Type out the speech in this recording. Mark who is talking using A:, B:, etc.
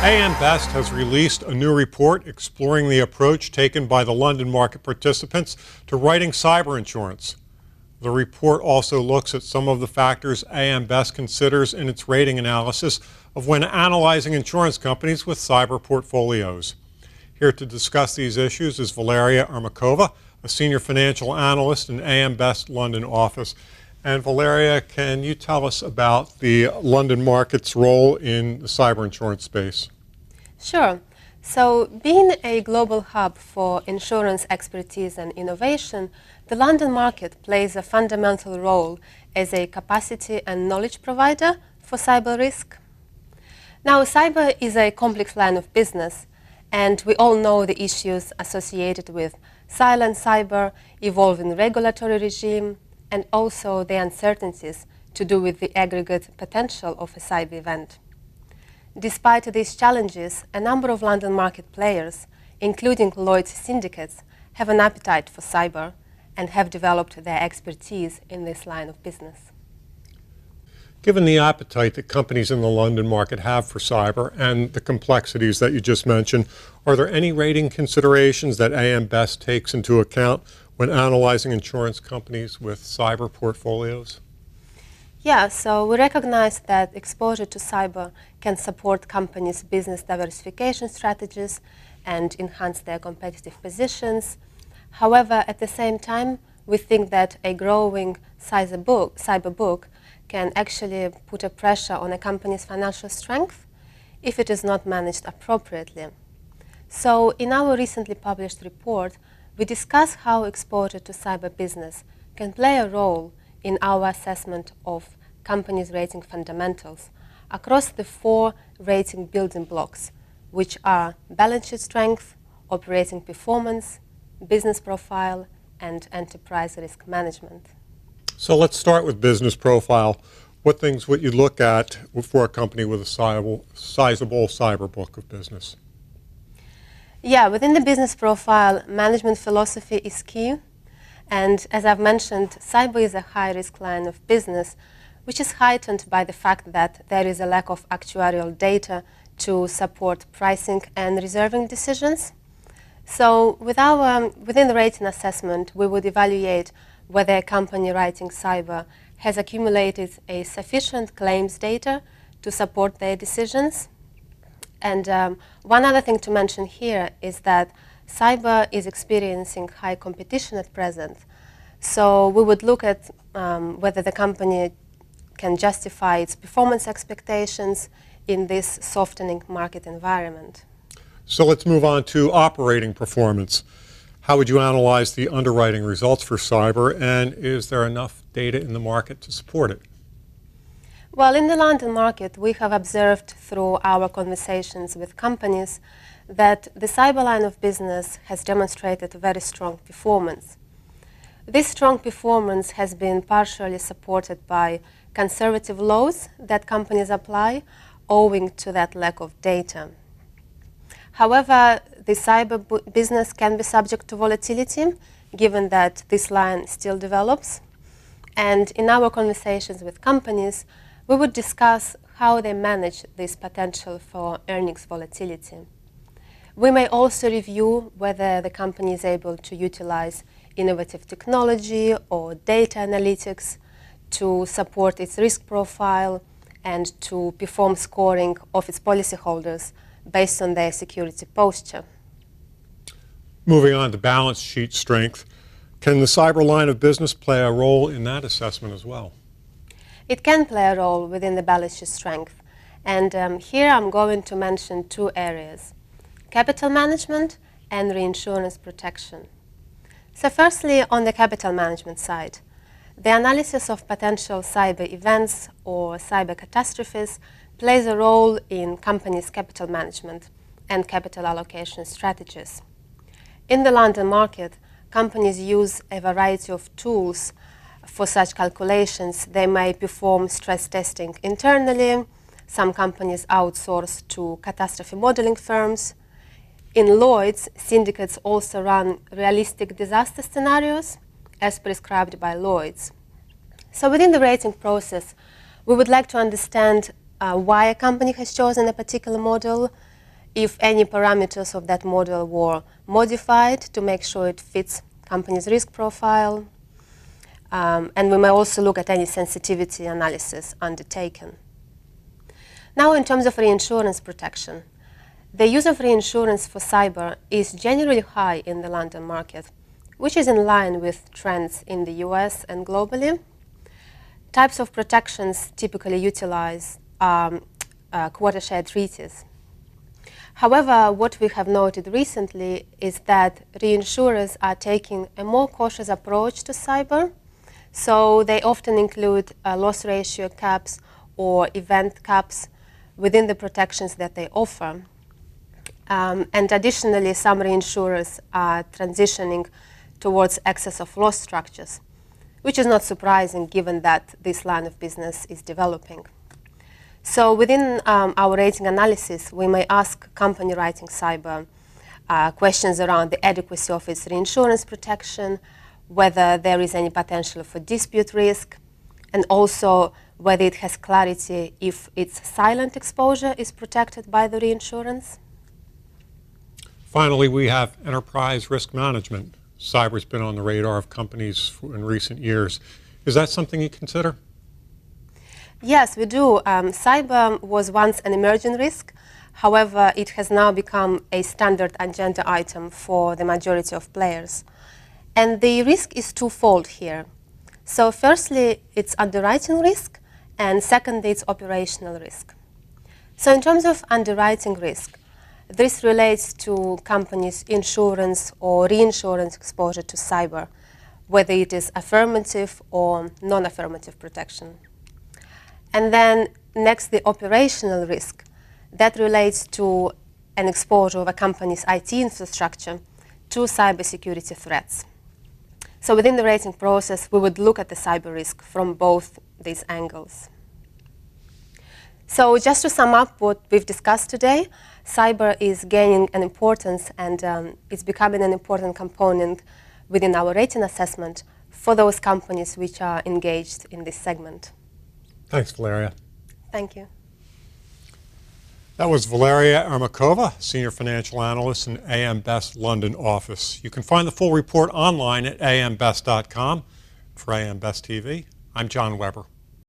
A: AM Best has released a new report exploring the approach taken by the London market participants to writing cyber insurance. The report also looks at some of the factors AM Best considers in its rating analysis of when analyzing insurance companies with cyber portfolios. Here to discuss these issues is Valeria Ermakova, a senior financial analyst in AM Best London office. And Valeria, can you tell us about the London market's role in the cyber insurance space?
B: Sure. So, being a global hub for insurance expertise and innovation, the London market plays a fundamental role as a capacity and knowledge provider for cyber risk. Now, cyber is a complex line of business, and we all know the issues associated with silent cyber, evolving regulatory regime, and also the uncertainties to do with the aggregate potential of a cyber event. Despite these challenges, a number of London market players, including Lloyd's syndicates, have an appetite for cyber and have developed their expertise in this line of business.
A: Given the appetite that companies in the London market have for cyber and the complexities that you just mentioned, are there any rating considerations that AM Best takes into account when analyzing insurance companies with cyber portfolios?
B: Yeah, so we recognize that exposure to cyber can support companies' business diversification strategies and enhance their competitive positions. However, at the same time, we think that a growing cyber book can actually put a pressure on a company's financial strength if it is not managed appropriately. So, in our recently published report, we discuss how exposure to cyber business can play a role in our assessment of companies' rating fundamentals across the 4 rating building blocks, which are balance sheet strength, operating performance, business profile, and enterprise risk management.
A: So let's start with business profile. What things would you look at for a company with a sizable cyber book of business?
B: Yeah, within the business profile, management philosophy is key. And as I've mentioned, cyber is a high-risk line of business, which is heightened by the fact that there is a lack of actuarial data to support pricing and reserving decisions. So within the rating assessment, we would evaluate whether a company writing cyber has accumulated a sufficient claims data to support their decisions. And one other thing to mention here is that cyber is experiencing high competition at present. So we would look at whether the company can justify its performance expectations in this softening market environment.
A: So let's move on to operating performance. How would you analyze the underwriting results for cyber, and is there enough data in the market to support it?
B: Well, in the London market, we have observed through our conversations with companies that the cyber line of business has demonstrated very strong performance. This strong performance has been partially supported by conservative laws that companies apply owing to that lack of data. However, the cyber business can be subject to volatility given that this line still develops. And in our conversations with companies, we would discuss how they manage this potential for earnings volatility. We may also review whether the company is able to utilize innovative technology or data analytics to support its risk profile and to perform scoring of its policyholders based on their security posture.
A: Moving on to balance sheet strength, can the cyber line of business play a role in that assessment as well?
B: It can play a role within the balance sheet strength. And here I'm going to mention 2 areas: capital management and reinsurance protection. So firstly, on the capital management side, the analysis of potential cyber events or cyber catastrophes plays a role in companies' capital management and capital allocation strategies. In the London market, companies use a variety of tools for such calculations. They may perform stress testing internally. Some companies outsource to catastrophe modeling firms. In Lloyd's, syndicates also run realistic disaster scenarios as prescribed by Lloyd's. So within the rating process, we would like to understand why a company has chosen a particular model, if any parameters of that model were modified to make sure it fits company's risk profile. And we may also look at any sensitivity analysis undertaken. Now, in terms of reinsurance protection, the use of reinsurance for cyber is generally high in the London market, which is in line with trends in the US and globally. Types of protections typically utilize quota share treaties. However, what we have noted recently is that reinsurers are taking a more cautious approach to cyber. So they often include loss ratio caps or event caps within the protections that they offer. And additionally, some reinsurers are transitioning towards excess of loss structures, which is not surprising given that this line of business is developing. So within our rating analysis, we may ask company writing cyber questions around the adequacy of its reinsurance protection, whether there is any potential for dispute risk, and also whether it has clarity if its silent exposure is protected by the reinsurance.
A: Finally, we have enterprise risk management. Cyber's been on the radar of companies in recent years. Is that something you consider?
B: Yes, we do. Cyber was once an emerging risk. However, it has now become a standard agenda item for the majority of players. And the risk is twofold here. So firstly, it's underwriting risk, and secondly, it's operational risk. So in terms of underwriting risk, this relates to companies' insurance or reinsurance exposure to cyber, whether it is affirmative or non-affirmative protection. And then next, the operational risk. That relates to an exposure of a company's IT infrastructure to cybersecurity threats. So within the rating process, we would look at the cyber risk from both these angles. So just to sum up what we've discussed today, cyber is gaining an importance and it's becoming an important component within our rating assessment for those companies which are engaged in this segment.
A: Thanks, Valeria.
B: Thank you.
A: That was Valeria Ermakova, Senior Financial Analyst in AM Best London office. You can find the full report online at ambest.com. For AM Best TV, I'm John Weber.